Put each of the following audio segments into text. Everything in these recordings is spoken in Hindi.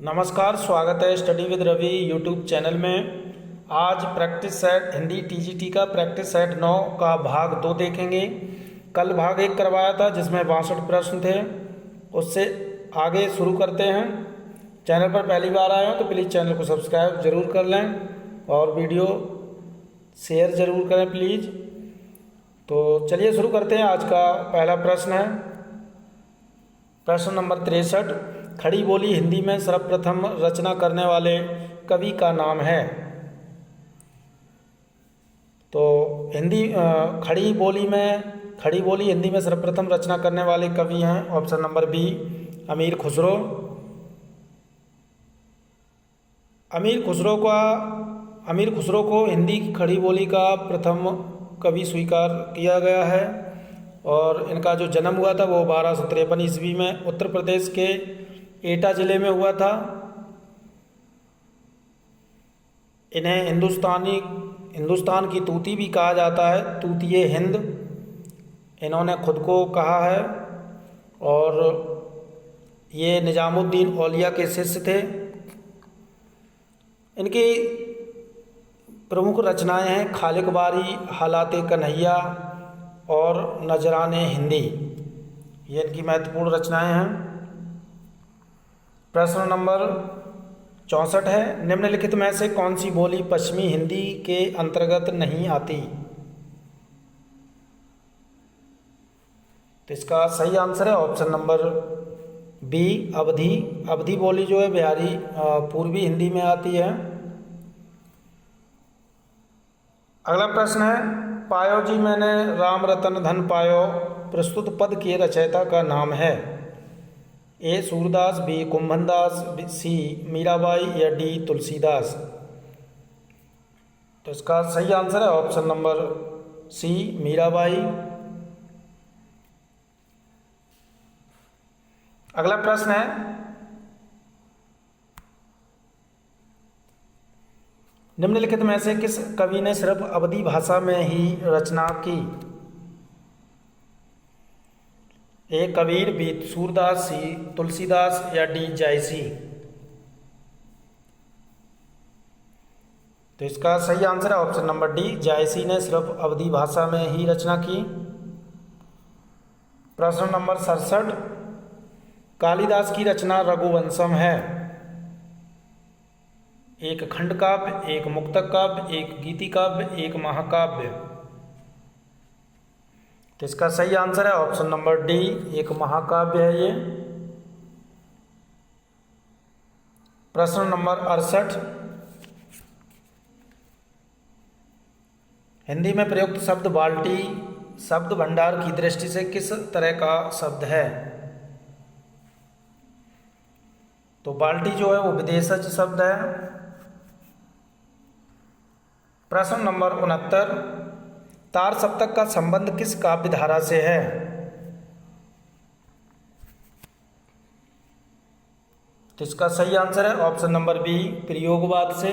नमस्कार, स्वागत है study with Ravi YouTube channel में। आज प्रैक्टिस सेट हिंदी टीजीटी का प्रैक्टिस सेट 9 का भाग 2 देखेंगे। कल भाग 1 करवाया था जिसमें 62 प्रश्न थे। उससे आगे शुरू करते हैं। चैनल पर पहली बार आए हो तो प्लीज़ चैनल को सब्सक्राइब ज़रूर कर लें और वीडियो शेयर ज़रूर करें प्लीज़। तो चलिए शुरू करते हैं। आज का पहला प्रश्न है प्रश्न नंबर 63। खड़ी बोली हिंदी में सर्वप्रथम रचना करने वाले कवि का नाम है। तो खड़ी बोली हिंदी में सर्वप्रथम रचना करने वाले कवि हैं ऑप्शन नंबर बी अमीर खुसरो। अमीर खुसरो को हिंदी की खड़ी बोली का प्रथम कवि स्वीकार किया गया है और इनका जो जन्म हुआ था वो 1253 ईस्वी में उत्तर प्रदेश के एटा ज़िले में हुआ था। इन्हें हिंदुस्तान की तूती भी कहा जाता है, तूतिए हिंद इन्होंने खुद को कहा है। और ये निजामुद्दीन औलिया के शिष्य थे। इनकी प्रमुख रचनाएं हैं खालिक बारी, हालाते कन्हैया और नजराने हिंदी। ये इनकी महत्वपूर्ण रचनाएं हैं। प्रश्न नंबर 64 है निम्नलिखित में से कौन सी बोली पश्चिमी हिंदी के अंतर्गत नहीं आती। तो इसका सही आंसर है ऑप्शन नंबर बी अवधी। अवधी बोली जो है बिहारी पूर्वी हिंदी में आती है। अगला प्रश्न है पायो जी मैंने राम रतन धन पायो प्रस्तुत पद के रचयिता का नाम है। ए सूरदास, बी कुंभनदास, सी मीराबाई या डी तुलसीदास। तो इसका सही आंसर है ऑप्शन नंबर सी मीराबाई। अगला प्रश्न है निम्नलिखित में से किस कवि ने सिर्फ अवधी भाषा में ही रचना की। ए कबीर, बी सूरदास, सी तुलसीदास या डी जायसी। तो इसका सही आंसर है ऑप्शन नंबर डी जायसी ने सिर्फ अवधी भाषा में ही रचना की। प्रश्न नंबर 67 कालिदास की रचना रघुवंशम है। एक खंड काव्य, एक मुक्तक काव्य, एक गीति काव्य, एक महाकाव्य। तो इसका सही आंसर है ऑप्शन नंबर डी एक महाकाव्य है ये। प्रश्न नंबर 68 हिंदी में प्रयुक्त शब्द बाल्टी शब्द भंडार की दृष्टि से किस तरह का शब्द है। तो बाल्टी जो है वो विदेशज शब्द है। प्रश्न नंबर 69 तार सप्तक का संबंध किस काव्य धारा से है। तो इसका सही आंसर है ऑप्शन नंबर बी प्रयोगवाद से।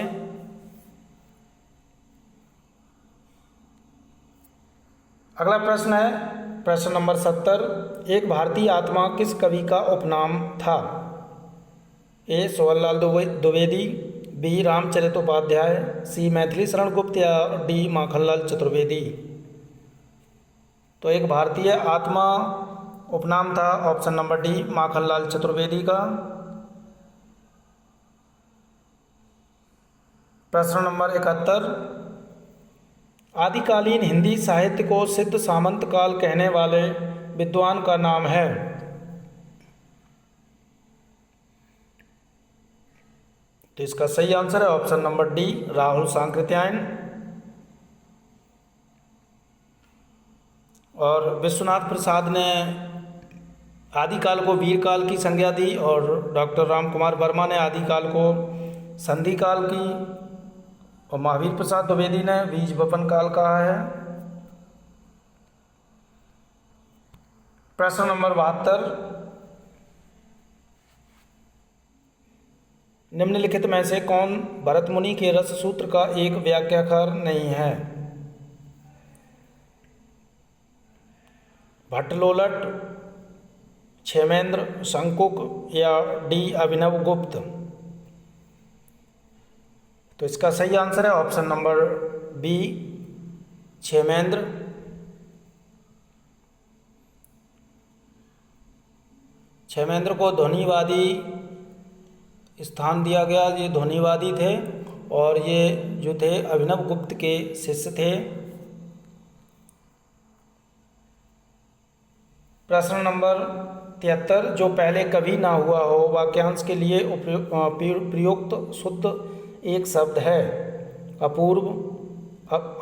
अगला प्रश्न है प्रश्न नंबर 70 एक भारतीय आत्मा किस कवि का उपनाम था। ए सोहनलाल द्विवेदी, बी रामचरितोपाध्याय, सी मैथिली शरण गुप्त या डी माखनलाल चतुर्वेदी। तो एक भारतीय आत्मा उपनाम था option number D Makhanlal Chaturvedi का। प्रश्न नंबर 71 आदिकालीन हिंदी साहित्य को सिद्ध सामंत काल कहने वाले विद्वान का नाम है। तो इसका सही आंसर है option number D Rahul Sankrityayan. और विश्वनाथ प्रसाद ने आदिकाल को वीर काल की संज्ञा दी और डॉक्टर राम कुमार वर्मा ने आदिकाल को संधि काल की और महावीर प्रसाद द्विवेदी ने बीज वपन काल कहा है। प्रश्न नंबर 72 निम्नलिखित में से कौन भरत मुनि के रस सूत्र का एक व्याख्याकार नहीं है। भट्टलोलट, क्षेमेंद्र, शंकुक या डी अभिनव गुप्त। तो इसका सही आंसर है option number B, Kshemendra. Kshemendra को ध्वनिवादी स्थान दिया गया। ये ध्वनिवादी थे और ये जो थे अभिनव गुप्त के शिष्य थे। प्रश्न नंबर 73, जो पहले कभी ना हुआ हो वाक्यांश के लिए प्रयुक्त शुद्ध एक शब्द है। अपूर्व,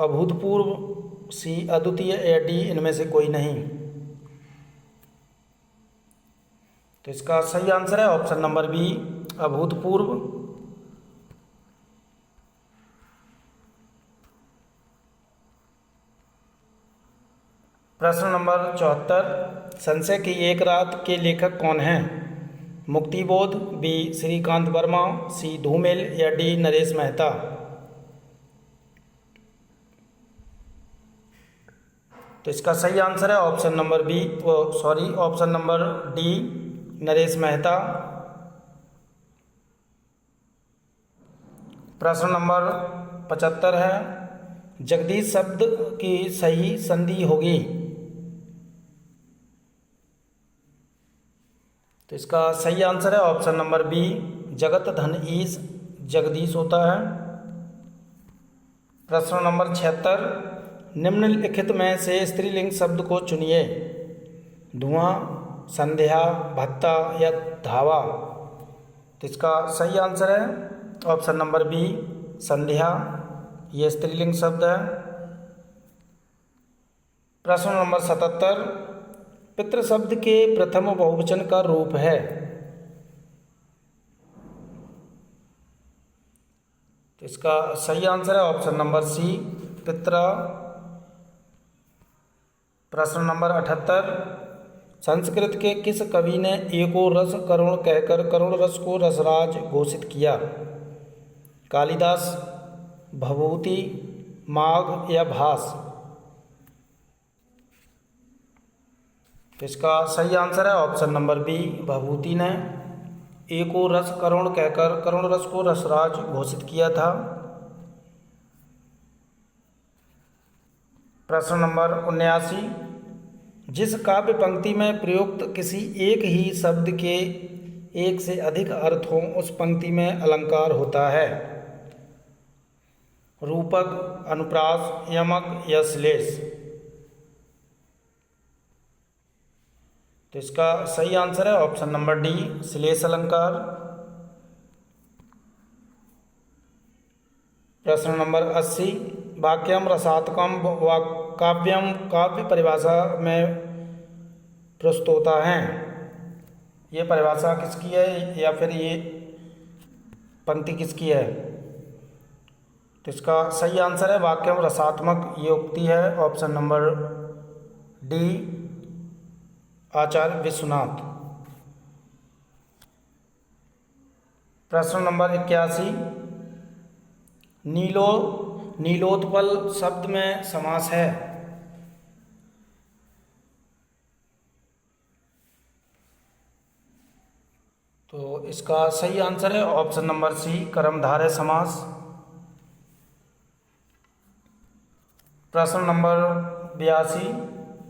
अभूतपूर्व, सी अद्वितीय या डी इनमें से कोई नहीं। तो इसका सही आंसर है ऑप्शन नंबर बी, अभूतपूर्व। प्रश्न नंबर 74, संशय की एक रात के लेखक कौन हैं? मुक्तिबोध, बी श्रीकांत वर्मा, सी धूमिल या डी नरेश मेहता। तो इसका सही आंसर है option number B, option number D, Naresh Mehta. प्रश्न नंबर 75 है, जगदीश शब्द की सही संधि होगी। तो इसका सही आंसर है ऑप्शन नंबर बी, जगत धन ईश, जगदीश होता है। प्रश्न नंबर 76, निम्नलिखित में से स्त्रीलिंग शब्द को चुनिए। धुआं, संध्या, भत्ता या धावा। तो इसका सही आंसर है ऑप्शन नंबर बी, संध्या। ये स्त्रीलिंग शब्द है। प्रश्न नंबर 77, पितृ शब्द के प्रथम बहुवचन का रूप है। तो इसका सही आंसर है ऑप्शन नंबर सी, पित्रा। प्रश्न नंबर 78, संस्कृत के किस कवि ने एको रस करुण कहकर करुण रस को रसराज घोषित किया? कालिदास, भभूति, माघ या भास। तो इसका सही आंसर है ऑप्शन नंबर बी, भभूति ने एको रस करुण कहकर करुण रस को रसराज घोषित किया था। प्रश्न नंबर 79, जिस काव्य पंक्ति में प्रयुक्त किसी एक ही शब्द के एक से अधिक अर्थ हों उस पंक्ति में अलंकार होता है। रूपक, अनुप्रास, यमक या श्लेष। तो इसका सही आंसर है ऑप्शन नंबर डी, श्लेष अलंकार। प्रश्न नंबर 80, वाक्यम रसात्मकम काव्यम काव्य परिभाषा में प्रस्तुत होता है। ये परिभाषा किसकी है या फिर ये पंक्ति किसकी है? तो इसका सही आंसर है वाक्यम रसात्मक, ये उक्ति है ऑप्शन नंबर डी, आचार्य विश्वनाथ। प्रश्न नंबर 81, नीलोत्पल शब्द में समास है। तो इसका सही आंसर है ऑप्शन नंबर सी, कर्मधारय समास। प्रश्न नंबर 82,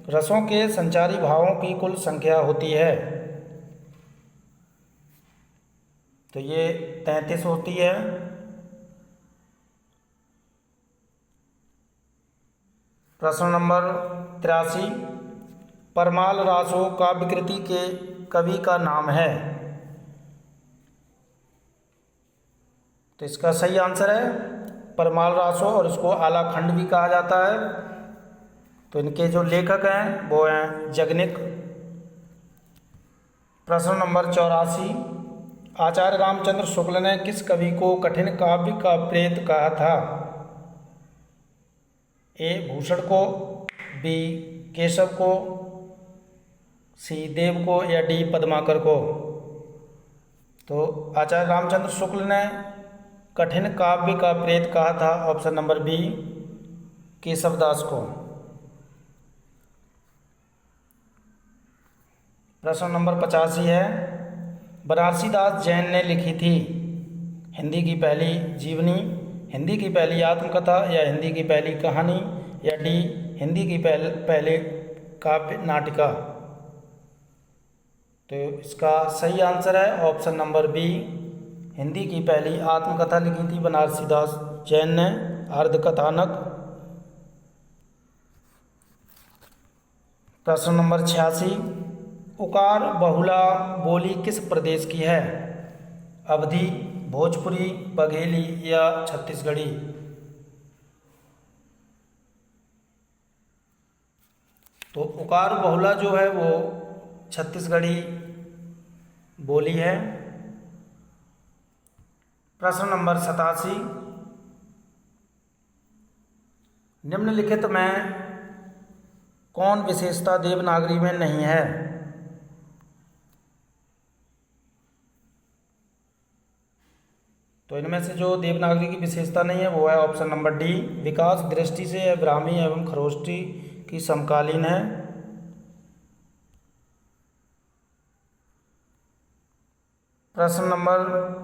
रसों के संचारी भावों की कुल संख्या होती है। तो ये 33 होती है। प्रश्न नंबर 83, परमाल रासो काव्यकृति के कवि का नाम है। तो इसका सही आंसर है परमाल रासो, और इसको आलाखंड भी कहा जाता है। तो इनके जो लेखक हैं वो हैं जगनिक। प्रश्न नंबर 84, आचार्य रामचंद्र शुक्ल ने किस कवि को कठिन काव्य का प्रेत कहा था? ए भूषण को, बी केशव को, सी देव को या डी पद्माकर को। तो आचार्य रामचंद्र शुक्ल ने कठिन काव्य का प्रेत कहा था ऑप्शन नंबर बी, केशवदास को। प्रश्न नंबर 85 है, बनारसी दास जैन ने लिखी थी हिंदी की पहली जीवनी। हिंदी की पहली आत्मकथा या हिंदी की पहली कहानी, या डी हिंदी की पहले काव्य नाटिका। तो इसका सही आंसर है ऑप्शन नंबर बी, हिंदी की पहली आत्मकथा लिखी थी बनारसी दास जैन ने, अर्धकथानक। प्रश्न नंबर 86, उकार बहुला बोली किस प्रदेश की है? अवधी, भोजपुरी, बघेली या छत्तीसगढ़ी। तो उकार बहुला जो है वो छत्तीसगढ़ी बोली है। प्रश्न नंबर 87, निम्नलिखित में कौन विशेषता देवनागरी में नहीं है? तो इनमें से जो देवनागरी की विशेषता नहीं है वो है ऑप्शन नंबर डी, विकास दृष्टि से यह ब्राह्मी एवं खरोष्टी की समकालीन है। प्रश्न नंबर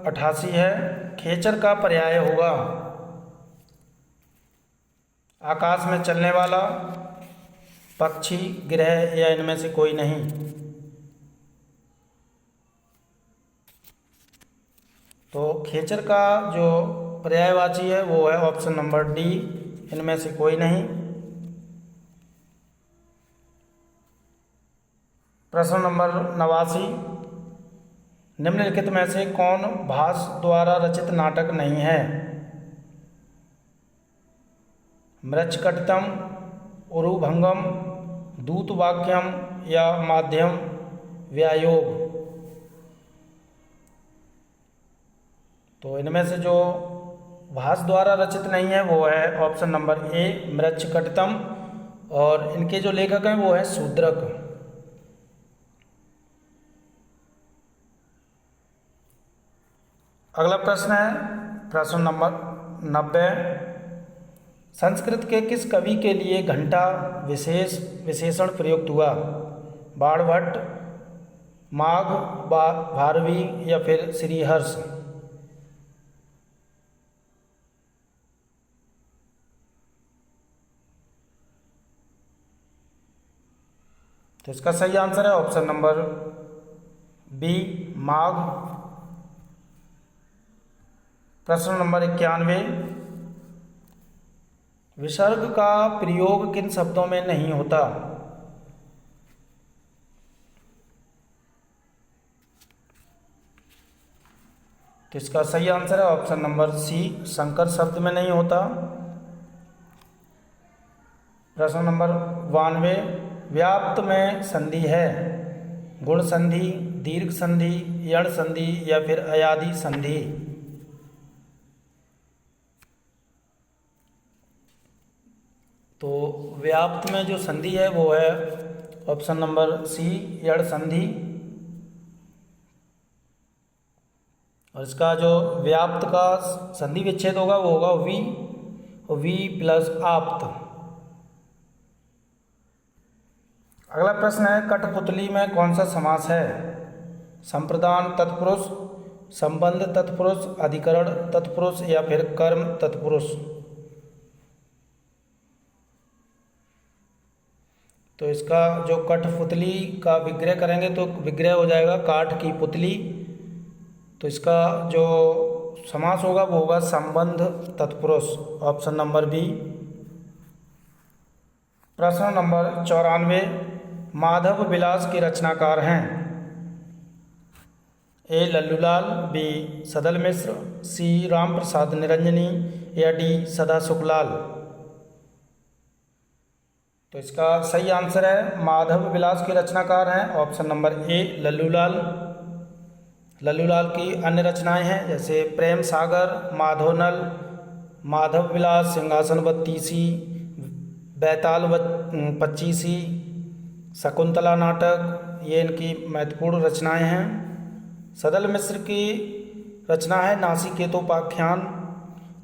88 है, खेचर का पर्याय होगा आकाश में चलने वाला, पक्षी, ग्रह या इनमें से कोई नहीं। तो खेचर का जो पर्यायवाची है वो है ऑप्शन नंबर डी, इनमें से कोई नहीं। प्रश्न नंबर 89, निम्नलिखित में से कौन भास द्वारा रचित नाटक नहीं है? मृच्छकटितम, उरुभंगम, दूतवाक्यम या माध्यम व्यायोग। तो इनमें से जो भास द्वारा रचित नहीं है वो है ऑप्शन नंबर ए, मृच्छकटितम, और इनके जो लेखक हैं वो है शूद्रक। अगला प्रश्न है प्रश्न नंबर 90, संस्कृत के किस कवि के लिए घंटा विशेषण प्रयुक्त हुआ? बाणभट्ट, माघ, भारवी या फिर श्रीहर्ष। तो इसका सही आंसर है ऑप्शन नंबर बी, माघ। प्रश्न नंबर 91, विसर्ग का प्रयोग किन शब्दों में नहीं होता? तो इसका सही आंसर है ऑप्शन नंबर सी, संकर शब्द में नहीं होता। प्रश्न नंबर 92, व्याप्त में संधि है गुण संधि, दीर्घ संधि, यण संधि या फिर अयादि संधि। तो व्याप्त में जो संधि है वो है ऑप्शन नंबर सी, यण संधि। और इसका जो व्याप्त का संधि विच्छेद होगा वो होगा वी, वी प्लस आप्त। अगला प्रश्न है, कठपुतली में कौन सा समास है? संप्रदान तत्पुरुष, संबंध तत्पुरुष, अधिकरण तत्पुरुष या फिर कर्म तत्पुरुष। तो इसका जो कठपुतली का विग्रह करेंगे तो विग्रह हो जाएगा काठ की पुतली। तो इसका जो समास होगा वो होगा संबंध तत्पुरुष, ऑप्शन नंबर बी। प्रश्न नंबर 94, माधव विलास के रचनाकार हैं? ए लल्लूलाल, बी सदल मिश्र, सी राम प्रसाद निरंजनी या डी सदा सुखलाल। तो इसका सही आंसर है माधव विलास के रचनाकार हैं option number A, Lallu Lal. Lallu Lal की अन्य रचनाएं हैं जैसे प्रेम सागर, माधवनल, माधव विलास, सिंहासन बत्तीसी, बैताल पच्चीसी, शकुंतला नाटक, ये इनकी महत्वपूर्ण रचनाएं हैं। सदल मिश्र की रचना है नासिकेतोपाख्यान,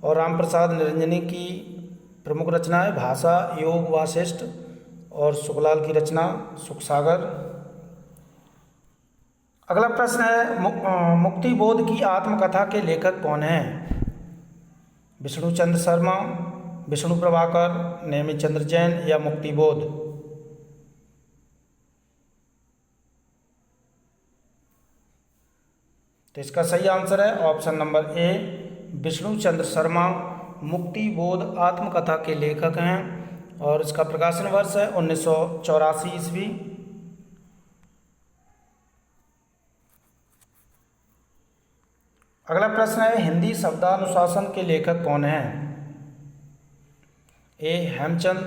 और राम प्रसाद निरंजनी की प्रमुख रचना है भाषा योग वासिष्ठ, और सुखलाल की रचना सुखसागर। अगला प्रश्न है, मुक्तिबोध की आत्मकथा के लेखक कौन हैं? विष्णुचंद्र शर्मा, विष्णु प्रभाकर, नेमी चंद्र जैन या मुक्तिबोध। तो इसका सही आंसर है option number A, Vishnuchandra Sharma Muktibodh आत्मकथा के लेखक हैं और इसका प्रकाशन वर्ष है 1984 ईस्वी। अगला प्रश्न है, हिंदी शब्दानुशासन के लेखक कौन हैं? ए हेमचंद,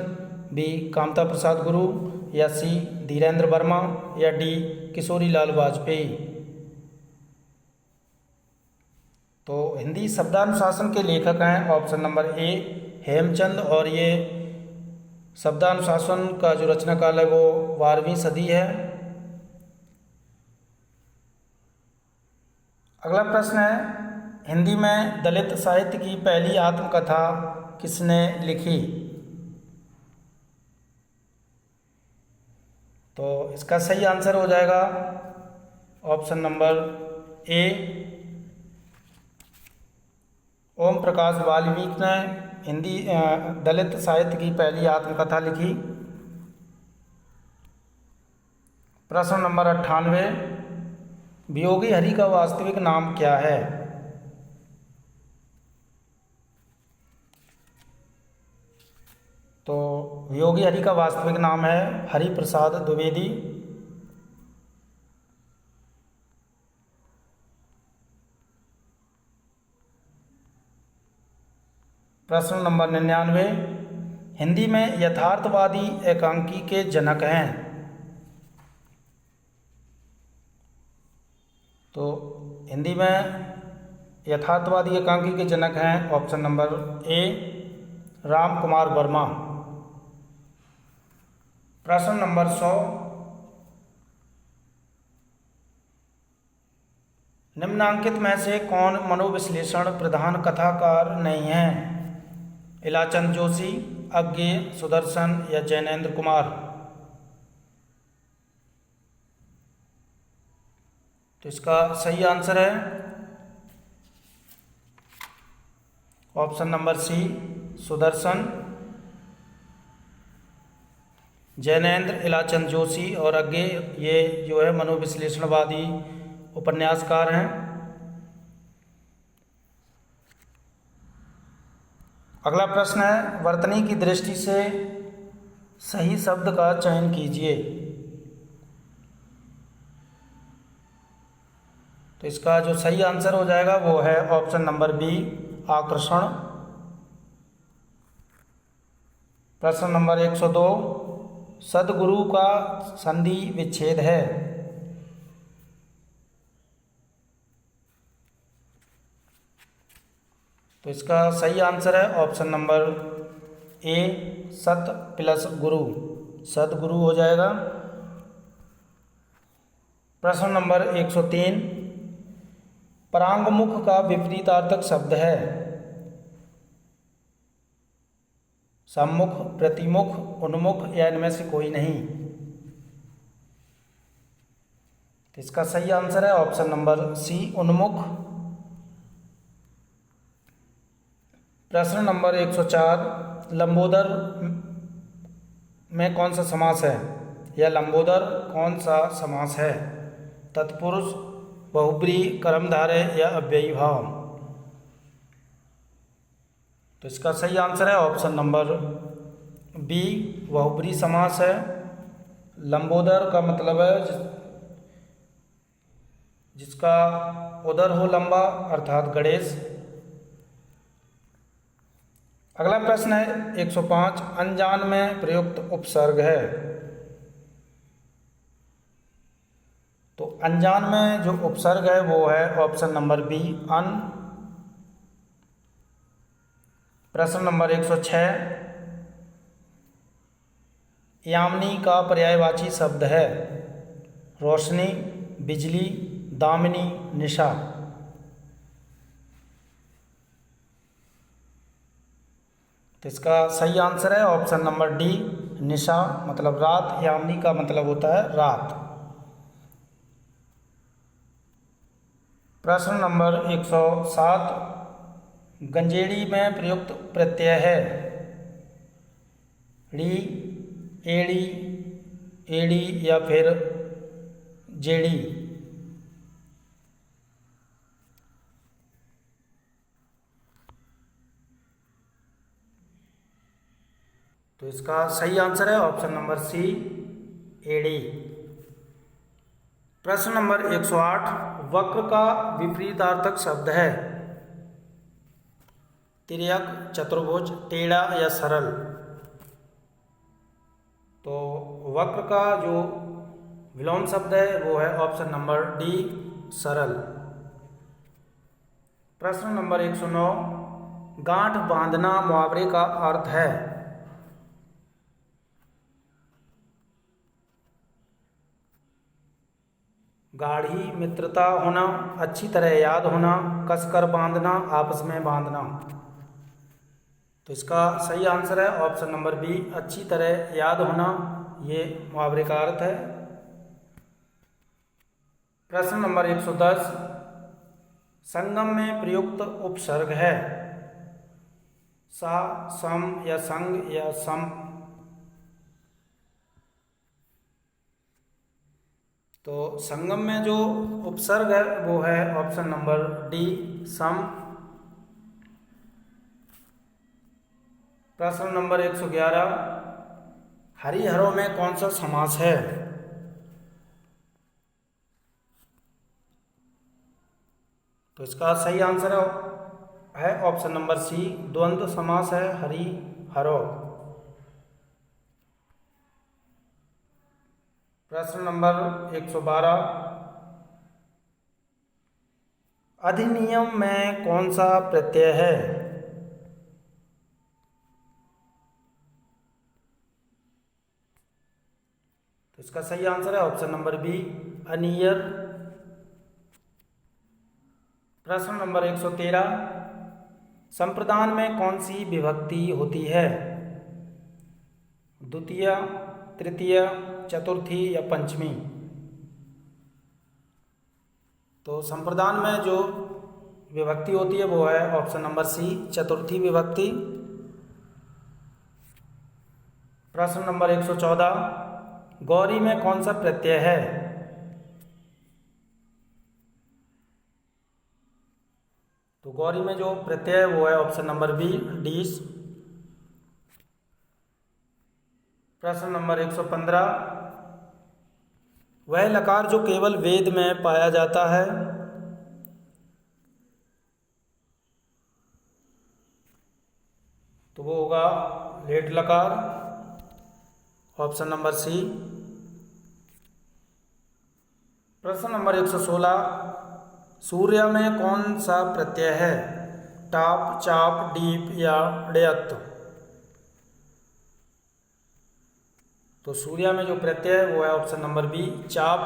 बी कामता प्रसाद गुरु, या सी धीरेन्द्र वर्मा, या डी किशोरी लाल वाजपेयी। तो हिंदी शब्दानुशासन के लेखक हैं ऑप्शन नंबर ए हेमचंद, और ये शब्दानुशासन का जो रचना काल है वो 12वीं सदी है। अगला प्रश्न है, हिंदी में दलित साहित्य की पहली आत्मकथा किसने लिखी? तो इसका सही आंसर हो जाएगा option number A, Om Prakash Valmiki ने हिंदी दलित साहित्य की पहली आत्मकथा लिखी। प्रश्न नंबर 98, वियोगी हरि का वास्तविक नाम क्या है? तो वियोगी हरि का वास्तविक नाम है हरि प्रसाद द्विवेदी। प्रश्न नंबर 99, हिंदी में यथार्थवादी एकांकी के जनक हैं? तो हिंदी में यथार्थवादी एकांकी के जनक हैं option number A Ram Kumar Verma. प्रश्न नंबर 100, निम्नांकित में से कौन मनोविश्लेषण प्रधान कथाकार नहीं है? इलाचंद जोशी, अज्ञेय, सुदर्शन, या जैनेन्द्र कुमार। तो इसका सही आंसर है option number C Sudarshan. Jainendra, Ilachand Joshi और अज्ञेय ये जो है मनोविश्लेषणवादी उपन्यासकार हैं। अगला प्रश्न है, वर्तनी की दृष्टि से सही शब्द का चयन कीजिए। तो इसका जो सही आंसर हो जाएगा वो है ऑप्शन नंबर बी आकर्षण। प्रश्न नंबर 102, सद्गुरु का संधि विच्छेद है? तो इसका सही आंसर है ऑप्शन नंबर ए सत प्लस गुरु, सद्गुरु हो जाएगा। प्रश्न नंबर 103, परांगमुख का विपरीतार्थक शब्द है? सम्मुख, प्रतिमुख, उन्मुख, या इनमें से कोई नहीं। तो इसका सही आंसर है ऑप्शन नंबर सी उन्मुख। प्रश्न नंबर 104, लंबोदर में कौन सा समास है, या लंबोदर कौन सा समास है? तत्पुरुष, बहुब्रीहि, कर्मधारय, या अव्ययी भाव। तो इसका सही आंसर है ऑप्शन नंबर बी बहुब्रीहि समास है। लंबोदर का मतलब है जिसका उदर हो लंबा, अर्थात गणेश। अगला प्रश्न है 105, अनजान में प्रयुक्त उपसर्ग है? तो अनजान में जो उपसर्ग है वो है ऑप्शन नंबर बी अन। प्रश्न नंबर 106, यामिनी का पर्यायवाची शब्द है? रोशनी, बिजली, दामिनी, निशा। तो इसका सही आंसर है ऑप्शन नंबर डी निशा, मतलब रात। यामिनी का मतलब होता है रात। प्रश्न नंबर 107, गंजेड़ी में प्रयुक्त प्रत्यय है ड़ी, एड़ी, एड़ी या फिर जेड़ी। तो इसका सही आंसर है ऑप्शन नंबर सी, एड़ी। प्रश्न नंबर 108, वक्र का विपरीतार्थक शब्द है तिर्यक, चतुर्भुज, टेढ़ा या सरल। तो वक्र का जो विलोम शब्द है वो है ऑप्शन नंबर डी, सरल। प्रश्न नंबर 109, गांठ बांधना मुहावरे का अर्थ है गाढ़ी मित्रता होना, अच्छी तरह याद होना, कसकर बांधना, आपस में बांधना। तो इसका सही आंसर है ऑप्शन नंबर बी, अच्छी तरह याद होना, ये मुहावरे का अर्थ है। प्रश्न नंबर 110, संगम में प्रयुक्त उपसर्ग है सा, सम या संग या सम। तो संगम में जो उपसर्ग है वो है ऑप्शन नंबर डी, सम। प्रश्न नंबर 111, हरिहरों में कौन सा समास है? तो इसका सही आंसर है ऑप्शन नंबर सी, द्वंद्व समास है हरिहरों। प्रश्न नंबर 112, अधिनियम में कौन सा प्रत्यय है? तो इसका सही आंसर है ऑप्शन नंबर बी, अनियर। प्रश्न नंबर 113, संप्रदान में कौन सी विभक्ति होती है? द्वितीय, तृतीय, चतुर्थी या पंचमी। तो संप्रदान में जो विभक्ति होती है वो है ऑप्शन नंबर सी, चतुर्थी विभक्ति। प्रश्न नंबर 114, गौरी में कौन सा प्रत्यय है? तो गौरी में जो प्रत्यय है वो है ऑप्शन नंबर बी, डीस। प्रश्न नंबर 115, वह लकार जो केवल वेद में पाया जाता है? तो वो होगा लेट लकार, ऑप्शन नंबर सी। प्रश्न नंबर 116, सूर्य में कौन सा प्रत्यय है? टाप, चाप, डीप या ड्यत। तो सूर्य में जो प्रत्यय है वो है ऑप्शन नंबर बी, चाप।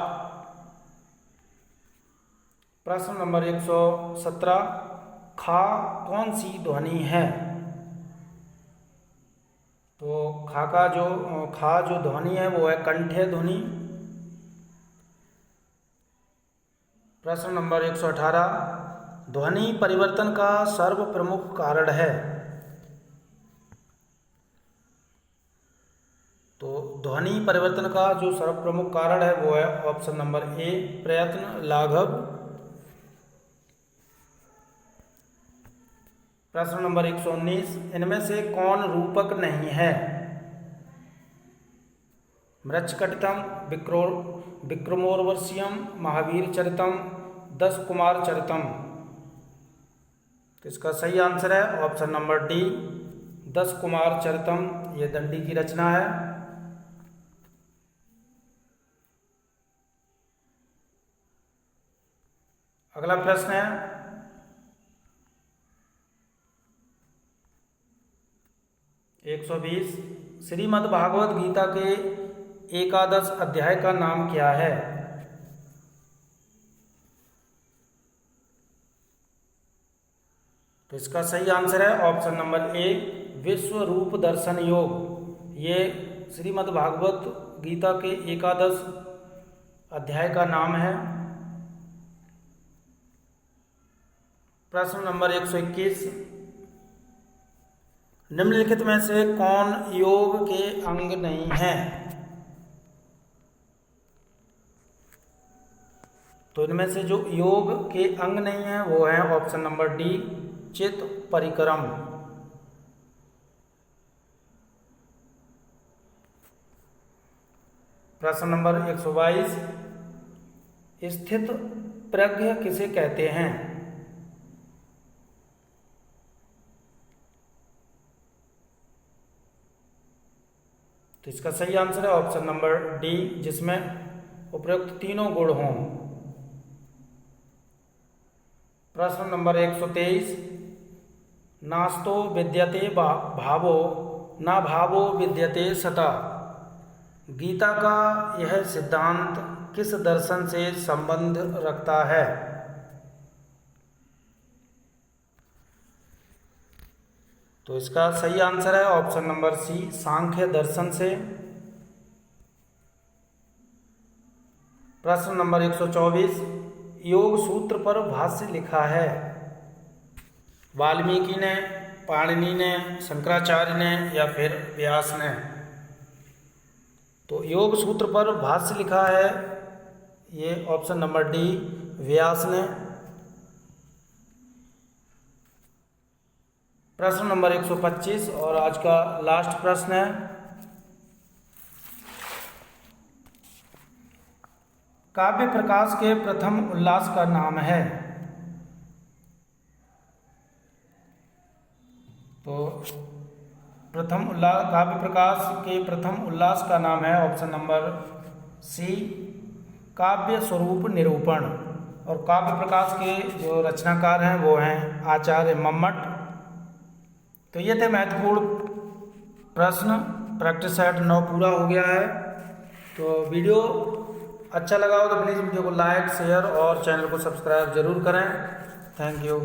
प्रश्न नंबर 117, खा कौन सी ध्वनि है? तो खा जो ध्वनि है वो है कंठ्य ध्वनि। प्रश्न नंबर 118, ध्वनि परिवर्तन का सर्व प्रमुख कारण है? तो ध्वनि परिवर्तन का जो सर्व प्रमुख कारण है वो है ऑप्शन नंबर ए, प्रयत्न, लाघव। प्रश्न नंबर 119, इनमें से कौन रूपक नहीं है? मृच्छकटितम, विक्रमोर्वशीयम, महावीर चरितम, 10 कुमार चरितम। तो इसका सही आंसर है ऑप्शन नंबर डी, 10 कुमार चरितम, ये दंडी की रचना है। अगला प्रश्न है, एक 120, श्रीमद् भागवत गीता के एकादश अध्याय का नाम क्या है? तो इसका सही आंसर है ऑप्शन नंबर ए, विश्व रूप दर्शन योग। ये श्रीमद् भागवत गीता के एकादश अध्याय का नाम है। प्रश्न नंबर 121, निम्नलिखित में से कौन योग के अंग नहीं है? तो इनमें से जो योग के अंग नहीं है वो है ऑप्शन नंबर डी, चित्त परिक्रम। प्रश्न नंबर 122, स्थित प्रज्ञ किसे कहते हैं? तो इसका सही आंसर है ऑप्शन नंबर डी, जिसमें उपयुक्त तीनों गुण हों। प्रश्न नंबर 123, नास्तो विद्यते भावो न भावो विद्यते सता, गीता का यह सिद्धांत किस दर्शन से संबंध रखता है? तो इसका सही आंसर है ऑप्शन नंबर सी, सांख्य दर्शन से। प्रश्न नंबर 124, योग सूत्र पर भाष्य लिखा है। वाल्मीकि ने, पाणिनि ने, शंकराचार्य ने या फिर व्यास ने? तो योग सूत्र पर भाष्य लिखा है ये ऑप्शन नंबर डी, व्यास ने। प्रश्न नंबर 125 और आज का लास्ट प्रश्न है, काव्य प्रकाश के प्रथम उल्लास का नाम है? तो प्रथम उल्लास, काव्य प्रकाश के प्रथम उल्लास का नाम है ऑप्शन नंबर सी, काव्य स्वरूप निरूपण। और काव्य प्रकाश के जो रचनाकार हैं वो हैं आचार्य मम्मट। तो ये थे महत्वपूर्ण प्रश्न। प्रैक्टिस सेट 9 पूरा हो गया है। तो वीडियो अच्छा लगा हो तो प्लीज़ वीडियो को लाइक, शेयर और चैनल को सब्सक्राइब जरूर करें। Thank you.